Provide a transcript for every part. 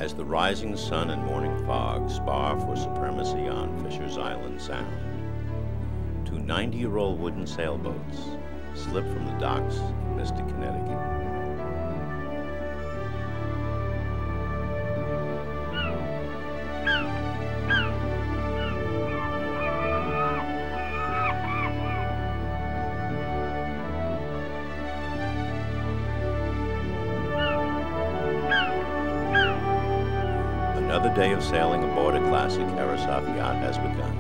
as the rising sun and morning fog spar for supremacy on Fisher's Island Sound. Two 90-year-old wooden sailboats slip from the docks in Mystic, Connecticut. Another day of sailing aboard a classic Herreshoff yacht has begun.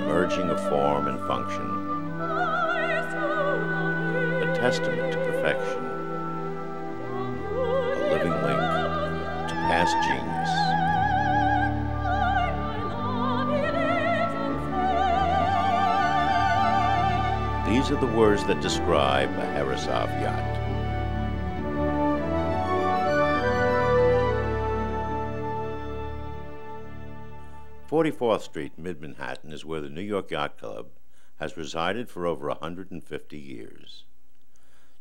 Merging of form and function, a testament to perfection, a living link to past genius. These are the words that describe a Herreshoff yacht. "44th Street, mid-Manhattan, is where the New York Yacht Club has resided for over 150 years.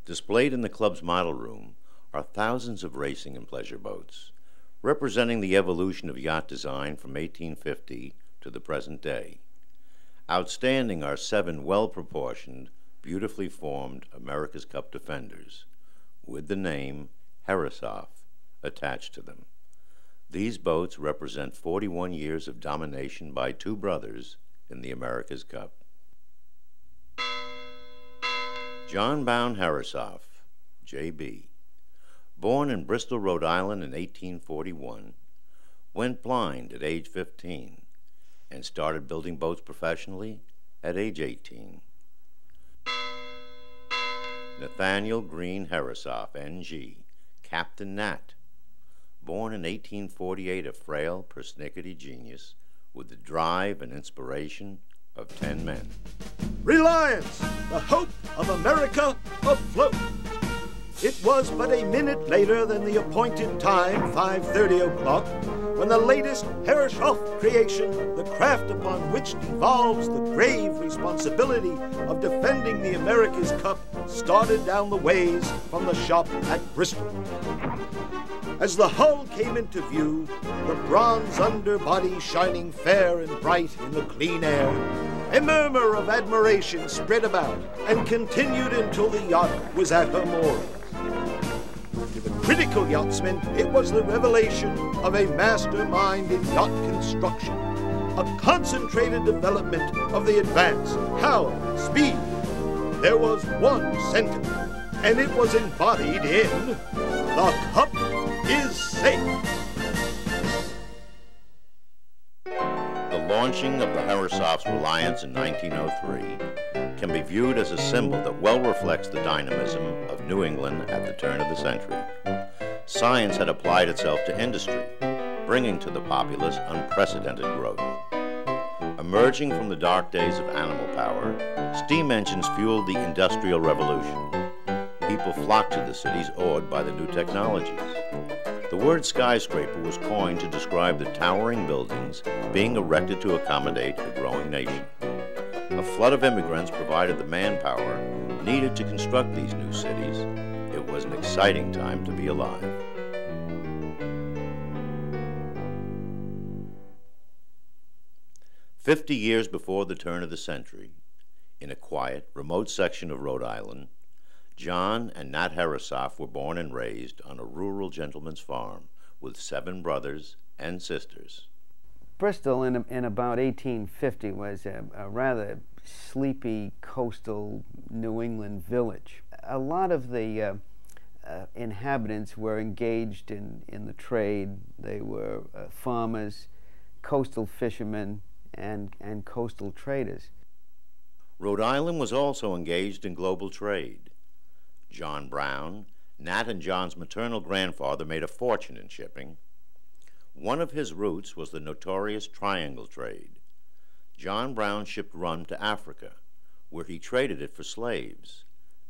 Displayed in the club's model room are thousands of racing and pleasure boats, representing the evolution of yacht design from 1850 to the present day. Outstanding are 7 well-proportioned, beautifully formed America's Cup defenders, with the name Herreshoff attached to them. These boats represent 41 years of domination by 2 brothers in the America's Cup. John Bound Herreshoff, J.B., born in Bristol, Rhode Island in 1841, went blind at age 15 and started building boats professionally at age 18. Nathanael Green Herreshoff, N.G., Captain Nat, born in 1848, a frail, persnickety genius with the drive and inspiration of 10 men. Reliance, the hope of America afloat. It was but a minute later than the appointed time, 5:30 o'clock, when the latest Herreshoff creation, the craft upon which devolves the grave responsibility of defending the America's Cup, started down the ways from the shop at Bristol. As the hull came into view, the bronze underbody shining fair and bright in the clean air, a murmur of admiration spread about and continued until the yacht was at her moorings. To the critical yachtsmen, it was the revelation of a mastermind in yacht construction, a concentrated development of the advance, power, speed. There was one sentiment, and it was embodied in "The Cup is safe." The launching of the Herreshoff's Reliance in 1903 can be viewed as a symbol that well reflects the dynamism of New England at the turn of the century. Science had applied itself to industry, bringing to the populace unprecedented growth. Emerging from the dark days of animal power, steam engines fueled the Industrial Revolution. People flocked to the cities awed by the new technologies. The word skyscraper was coined to describe the towering buildings being erected to accommodate a growing nation. A flood of immigrants provided the manpower needed to construct these new cities. It was an exciting time to be alive. "50 years before the turn of the century, in a quiet, remote section of Rhode Island, John and Nat Herreshoff were born and raised on a rural gentleman's farm with 7 brothers and sisters. Bristol in about 1850 was a rather sleepy coastal New England village. A lot of the inhabitants were engaged in the trade. They were farmers, coastal fishermen, and coastal traders. Rhode Island was also engaged in global trade. John Brown, Nat and John's maternal grandfather, made a fortune in shipping. One of his routes was the notorious triangle trade. John Brown shipped rum to Africa, where he traded it for slaves.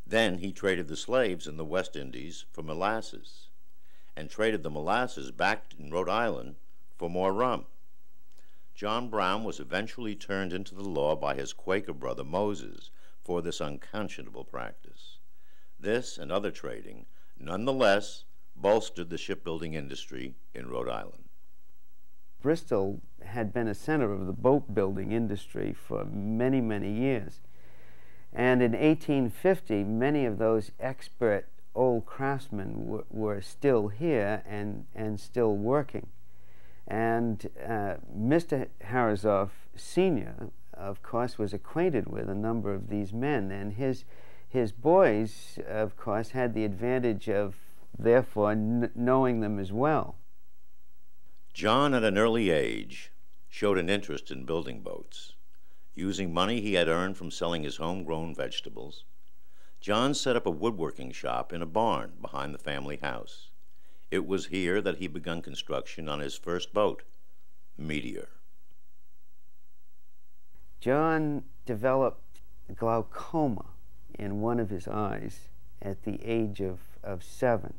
Then he traded the slaves in the West Indies for molasses, and traded the molasses back in Rhode Island for more rum. John Brown was eventually turned into the law by his Quaker brother Moses for this unconscionable practice. This and other trading, nonetheless, bolstered the shipbuilding industry in Rhode Island. Bristol had been a center of the boat building industry for many, many years. And in 1850, many of those expert old craftsmen were still here and still working. And Mr. Herreshoff Sr., of course, was acquainted with a number of these men, and his boys, of course, had the advantage of, therefore, knowing them as well. John, at an early age, showed an interest in building boats. Using money he had earned from selling his homegrown vegetables, John set up a woodworking shop in a barn behind the family house. It was here that he began construction on his first boat, Meteor. John developed glaucoma in one of his eyes at the age of 7.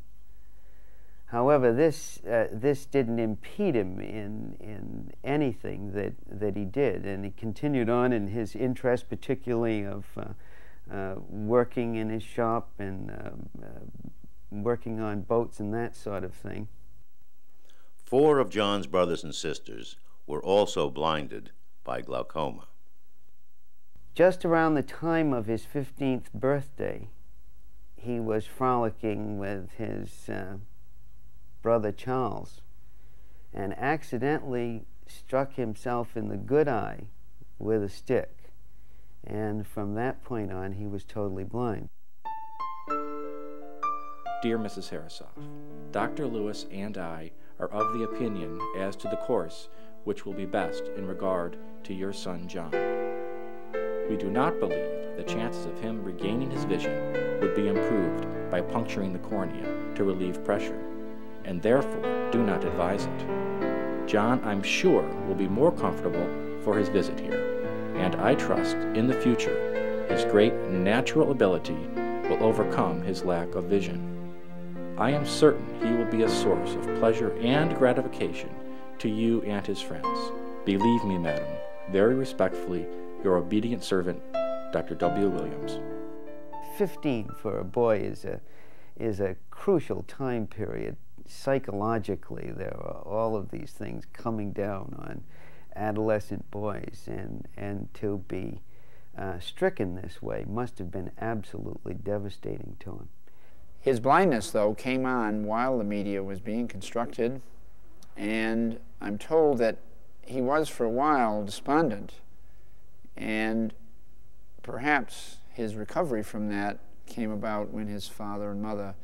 However, this didn't impede him in anything that he did, and he continued on in his interest, particularly of working in his shop and working on boats and that sort of thing. 4 of John's brothers and sisters were also blinded by glaucoma. Just around the time of his 15th birthday, he was frolicking with his brother Charles, and accidentally struck himself in the good eye with a stick, and from that point on he was totally blind. Dear Mrs. Herreshoff, Dr. Lewis and I are of the opinion as to the course which will be best in regard to your son John. We do not believe the chances of him regaining his vision would be improved by puncturing the cornea to relieve pressure, and therefore do not advise it. John, I'm sure, will be more comfortable for his visit here, and I trust in the future his great natural ability will overcome his lack of vision. I am certain he will be a source of pleasure and gratification to you and his friends. Believe me, madam, very respectfully, your obedient servant, Dr. W. Williams. 15 for a boy is a crucial time period. Psychologically, there are all of these things coming down on adolescent boys, and to be stricken this way must have been absolutely devastating to him. His blindness, though, came on while the Meteor was being constructed, and I'm told that he was for a while despondent, and perhaps his recovery from that came about when his father and mother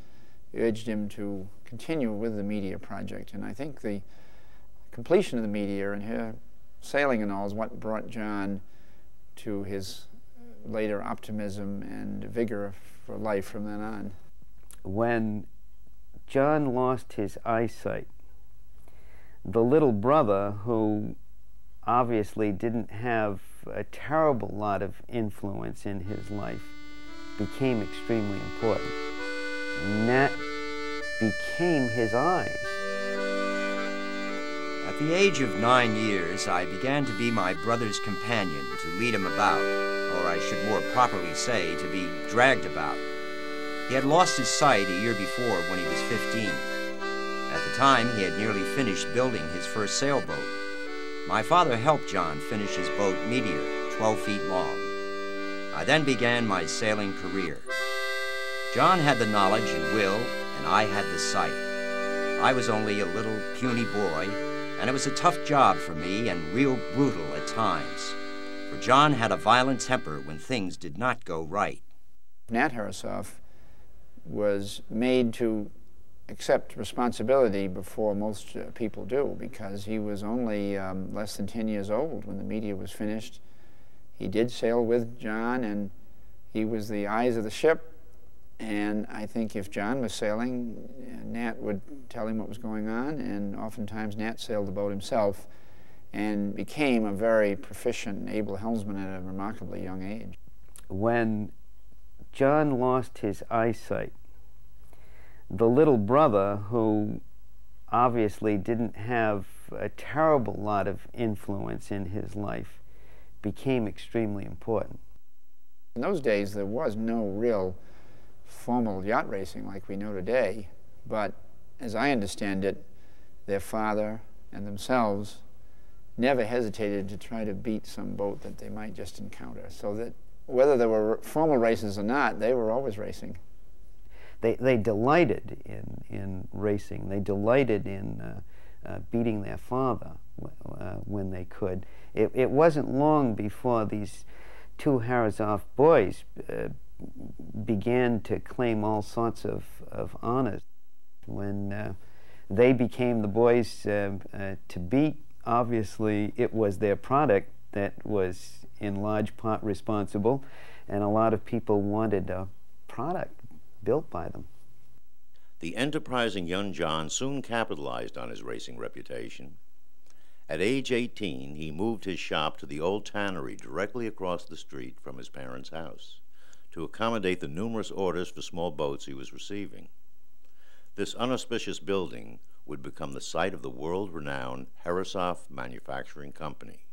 urged him to continue with the Meteor project. And I think the completion of the Meteor and her sailing and all is what brought John to his later optimism and vigor for life from then on. When John lost his eyesight, the little brother, who obviously didn't have a terrible lot of influence in his life, became extremely important. And that became his eyes. At the age of 9 years, I began to be my brother's companion, to lead him about, or I should more properly say, to be dragged about. He had lost his sight a year before when he was 15. At the time, he had nearly finished building his first sailboat. My father helped John finish his boat, Meteor, 12 feet long. I then began my sailing career. John had the knowledge and will, and I had the sight. I was only a little puny boy, and it was a tough job for me and real brutal at times, for John had a violent temper when things did not go right. Nat Herreshoff was made to accept responsibility before most people do, because he was only less than 10 years old when the media was finished. He did sail with John, and he was the eyes of the ship. And I think if John was sailing, Nat would tell him what was going on, and oftentimes Nat sailed the boat himself and became a very proficient and able helmsman at a remarkably young age. When John lost his eyesight, the little brother, who obviously didn't have a terrible lot of influence in his life, became extremely important. In those days, there was no real formal yacht racing like we know today, but as I understand it, their father and themselves never hesitated to try to beat some boat that they might just encounter, so that whether there were formal races or not, they were always racing. They delighted in racing. They delighted in beating their father when they could. It wasn't long before these two Herreshoff boys began to claim all sorts of honors. When they became the boys to beat, obviously it was their product that was in large part responsible, and a lot of people wanted a product built by them. The enterprising young John soon capitalized on his racing reputation. At age 18, he moved his shop to the old tannery directly across the street from his parents' house to accommodate the numerous orders for small boats he was receiving. This unauspicious building would become the site of the world-renowned Herreshoff Manufacturing Company.